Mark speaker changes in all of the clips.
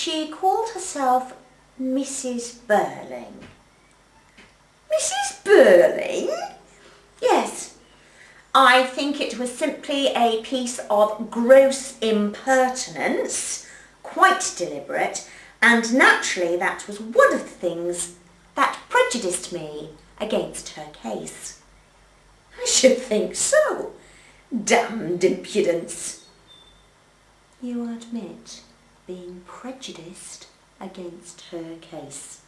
Speaker 1: She called herself Mrs. Birling. Mrs. Birling? Yes. I think it was simply a piece of gross impertinence, quite deliberate, and naturally that was one of the things that prejudiced me against her case. I should think so. Damned impudence. You admit being prejudiced against her case?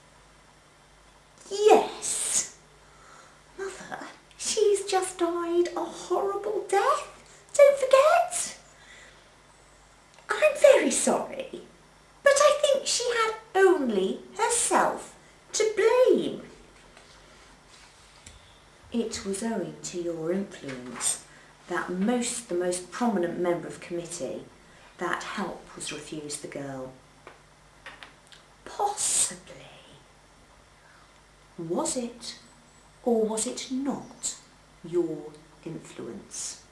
Speaker 1: Yes. Mother, she's just died a horrible death. Don't forget. I'm very sorry, but I think she had only herself to blame. It was owing to your influence that the most prominent member of committee, that help was refused the girl. Possibly. Was it, or was it not, your influence?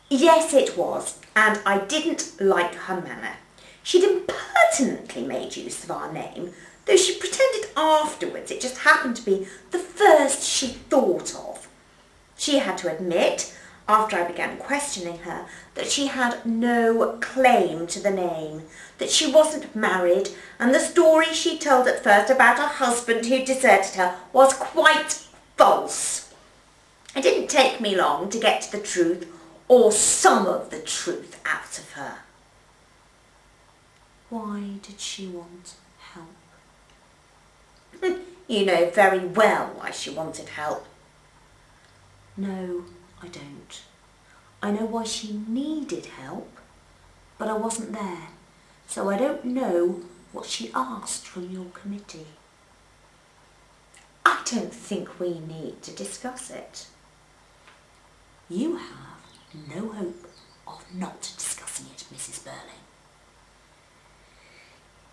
Speaker 1: Yes, it was, and I didn't like her manner. She'd impertinently made use of our name, though she pretended afterwards it just happened to be the first she thought of. She had to admit, after I began questioning her, that she had no claim to the name, that she wasn't married, and the story she told at first about her husband who deserted her was quite false. It didn't take me long to get to the truth, or some of the truth, out of her. Why did she want help? You know very well why she wanted help. No, I don't. I know why she needed help, but I wasn't there, so I don't know what she asked from your committee. I don't think we need to discuss it. You have no hope of not discussing it, Mrs. Birling.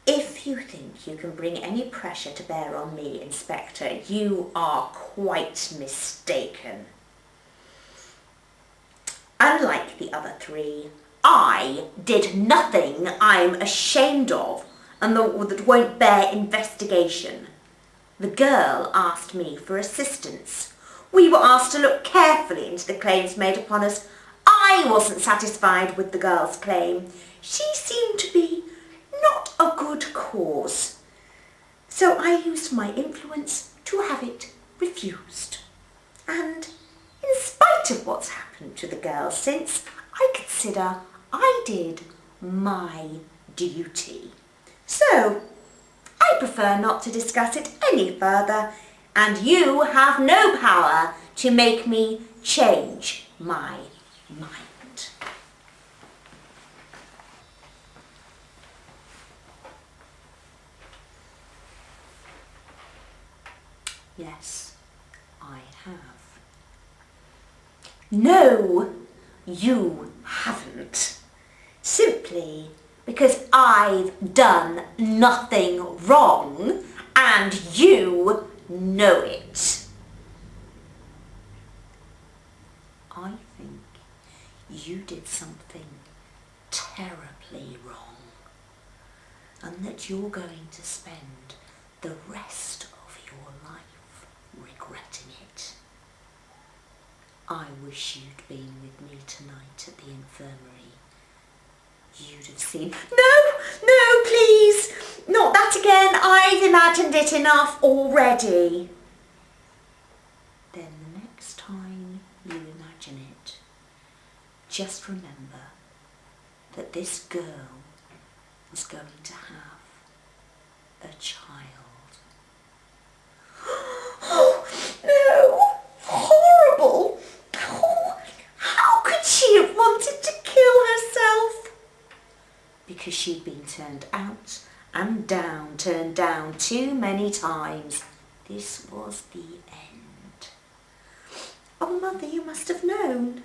Speaker 1: If you think you can bring any pressure to bear on me, Inspector, you are quite mistaken. Unlike the other three, I did nothing I'm ashamed of and that won't bear investigation. The girl asked me for assistance. We were asked to look carefully into the claims made upon us. I wasn't satisfied with the girl's claim. She seemed to be not a good cause. So I used my influence to have it refused. And in spite of what's happened to the girl since, I consider I did my duty. So I prefer not to discuss it any further, and you have no power to make me change my mind. Yes, I have. No, you haven't. Simply because I've done nothing wrong and you know it. I think you did something terribly wrong and that you're going to spend the rest of your life regretting it. I wish you'd been with me tonight at the infirmary. You'd have seen... No, please! Not that again. I've imagined it enough already. Then the next time you imagine it, just remember that this girl was going to have a child. Oh, no! Horrible! Oh, how could she have wanted to kill herself? Because she'd been turned out and turned down too many times. This was the end. Oh, Mother, you must have known.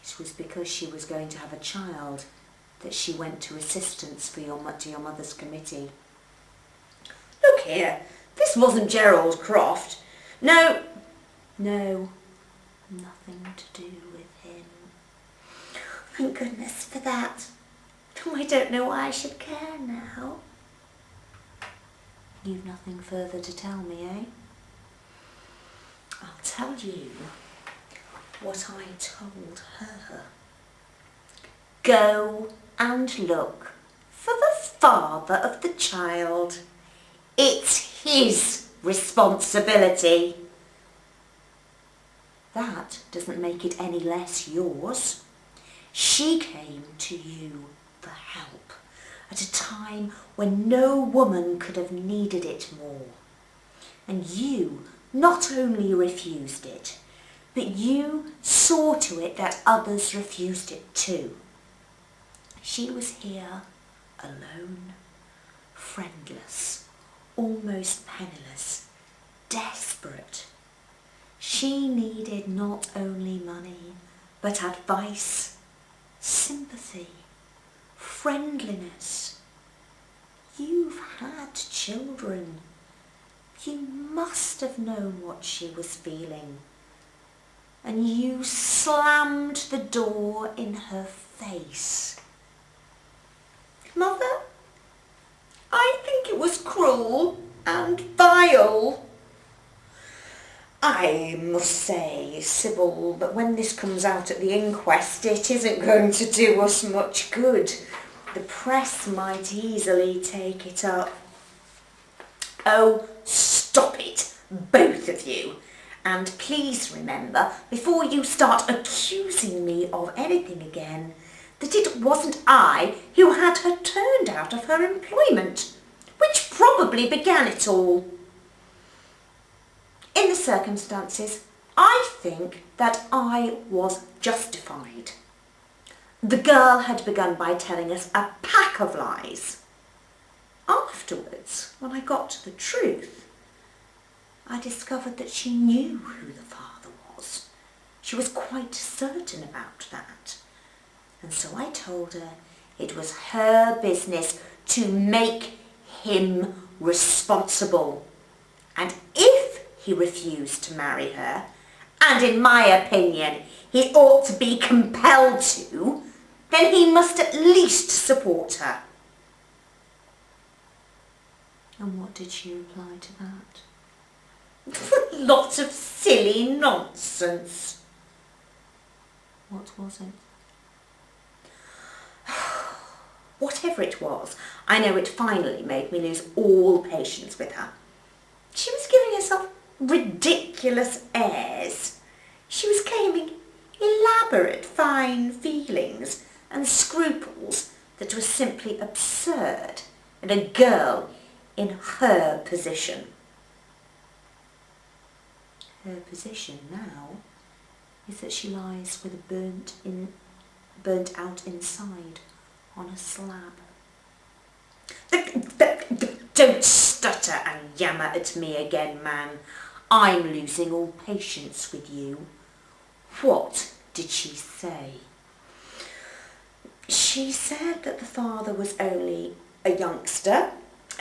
Speaker 1: It was because she was going to have a child that she went to assistance for your mother's committee. Look here, this wasn't Gerald Croft. No, nothing to do with him. Thank goodness for that. I don't know why I should care now. You've nothing further to tell me, eh? I'll tell you what I told her. Go and look for the father of the child. It's his responsibility. That doesn't make it any less yours. She came to you for help at a time when no woman could have needed it more. And you not only refused it, but you saw to it that others refused it too. She was here alone, friendless, almost penniless, desperate. She needed not only money, but advice, sympathy, friendliness. You've had children. You must have known what she was feeling. And you slammed the door in her face. Mother, I think it was cruel and vile. I must say, Sybil, that when this comes out at the inquest, it isn't going to do us much good. The press might easily take it up. Oh, stop it, both of you. And please remember, before you start accusing me of anything again, that it wasn't I who had her turned out of her employment, which probably began it all. In the circumstances, I think that I was justified. The girl had begun by telling us a pack of lies. Afterwards, when I got to the truth, I discovered that she knew who the father was. She was quite certain about that. And so I told her it was her business to make him responsible. And if he refused to marry her, and in my opinion he ought to be compelled to, then he must at least support her. And what did she reply to that? A lot of silly nonsense. What was it? Whatever it was, I know it finally made me lose all patience with her. She was giving herself ridiculous airs. She was claiming elaborate fine feelings and scruples that were simply absurd in a girl in her position. Her position now is that she lies with a burnt out inside on a slab. Don't stutter and yammer at me again, man. I'm losing all patience with you. What did she say? She said that the father was only a youngster,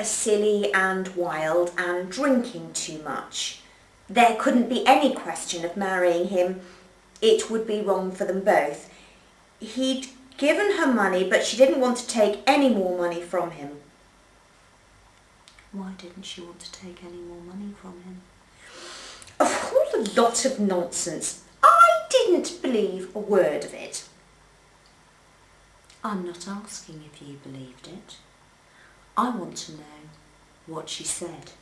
Speaker 1: silly and wild and drinking too much. There couldn't be any question of marrying him. It would be wrong for them both. He'd given her money, but she didn't want to take any more money from him. Why didn't she want to take any more money from him? Oh, a lot of nonsense. I didn't believe a word of it. I'm not asking if you believed it. I want to know what she said.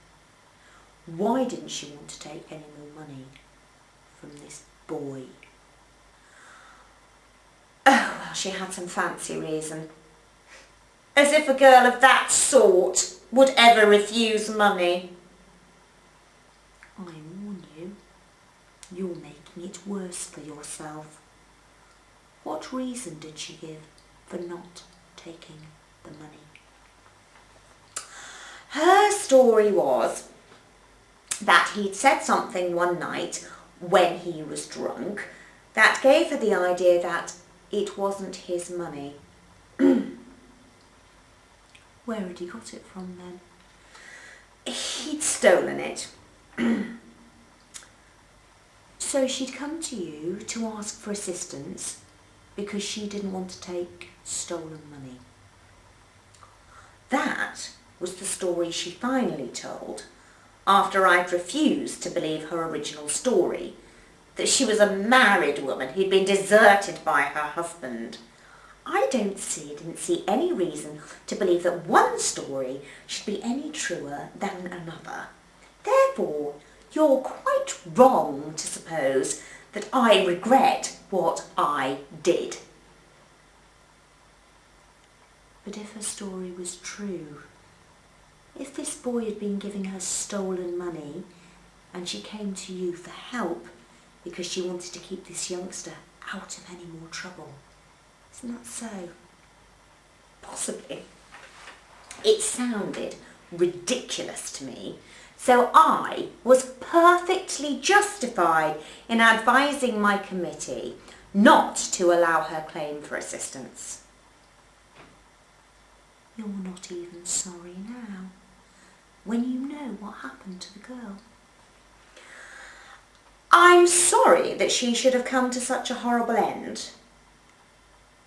Speaker 1: Why didn't she want to take any more money from this boy? Oh, well, she had some fancy reason. As if a girl of that sort would ever refuse money. I warn you, you're making it worse for yourself. What reason did she give for not taking the money? Her story was that he'd said something one night when he was drunk that gave her the idea that it wasn't his money. Where had he got it from then? He'd stolen it. So she'd come to you to ask for assistance because she didn't want to take stolen money. That was the story she finally told after I'd refused to believe her original story, that she was a married woman who'd been deserted by her husband. I didn't see any reason to believe that one story should be any truer than another. Therefore, you're quite wrong to suppose that I regret what I did. But if her story was true, if this boy had been giving her stolen money and she came to you for help because she wanted to keep this youngster out of any more trouble, isn't that so? Possibly. It sounded ridiculous to me, so I was perfectly justified in advising my committee not to allow her claim for assistance. You're not even sorry now, when you know what happened to the girl. I'm sorry that she should have come to such a horrible end,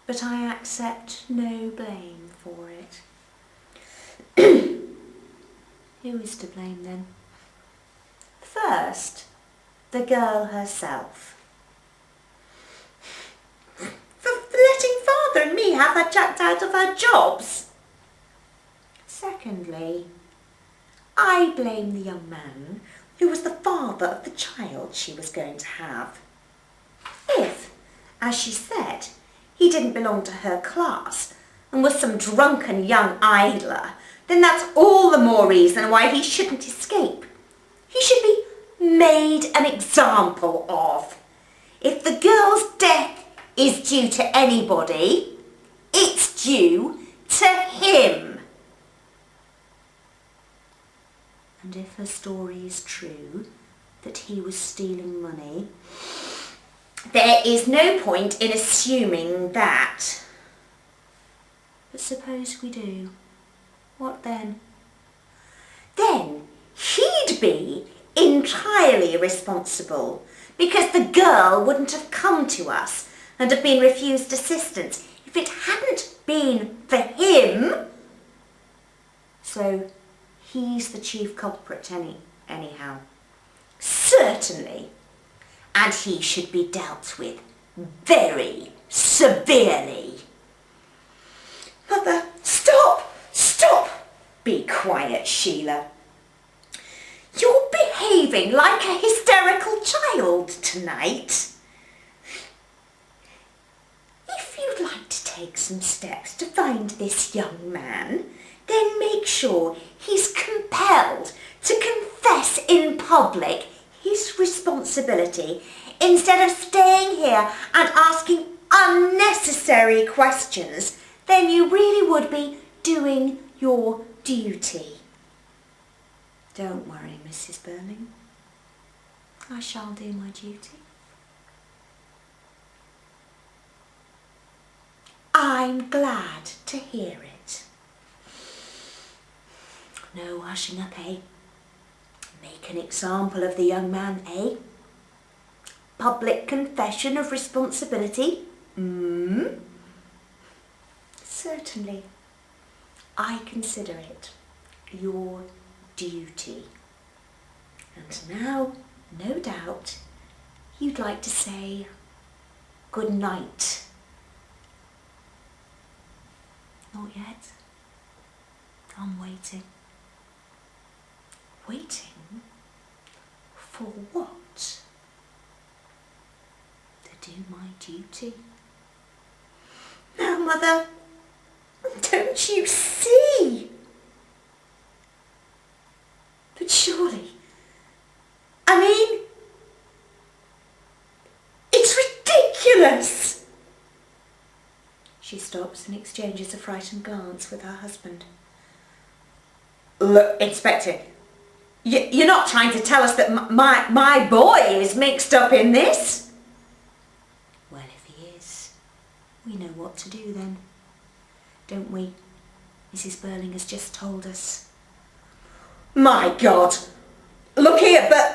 Speaker 1: but I accept no blame for it. Who is to blame then? First, the girl herself. For letting father and me have her chucked out of our jobs. Secondly, I blame the young man who was the father of the child she was going to have. If, as she said, he didn't belong to her class and was some drunken young idler, then that's all the more reason why he shouldn't escape. He should be made an example of. If the girl's death is due to anybody, it's due to him. And if her story is true, that he was stealing money, there is no point in assuming that. But suppose we do. What then? Then he'd be entirely responsible because the girl wouldn't have come to us and have been refused assistance if it hadn't been for him. So he's the chief culprit anyhow. Certainly. And he should be dealt with very severely. Mother, stop! Stop! Be quiet, Sheila. You're behaving like a hysterical child tonight. If you'd like to take some steps to find this young man, then make sure he's compelled to confess in public his responsibility instead of staying here and asking unnecessary questions. Then you really would be doing your duty. Don't worry, Mrs. Birling. I shall do my duty. I'm glad to hear it. No hushing up, eh? Make an example of the young man, eh? Public confession of responsibility? Certainly. I consider it your duty. And now, no doubt, you'd like to say good night. Not yet. I'm waiting. Waiting? For what? To do my duty. Now, Mother, don't you see? But surely, I mean, it's ridiculous. She stops and exchanges a frightened glance with her husband. Look, Inspector, you're not trying to tell us that my boy is mixed up in this? Well, if he is, we know what to do then, don't we? Mrs. Birling has just told us. My God! Look here, but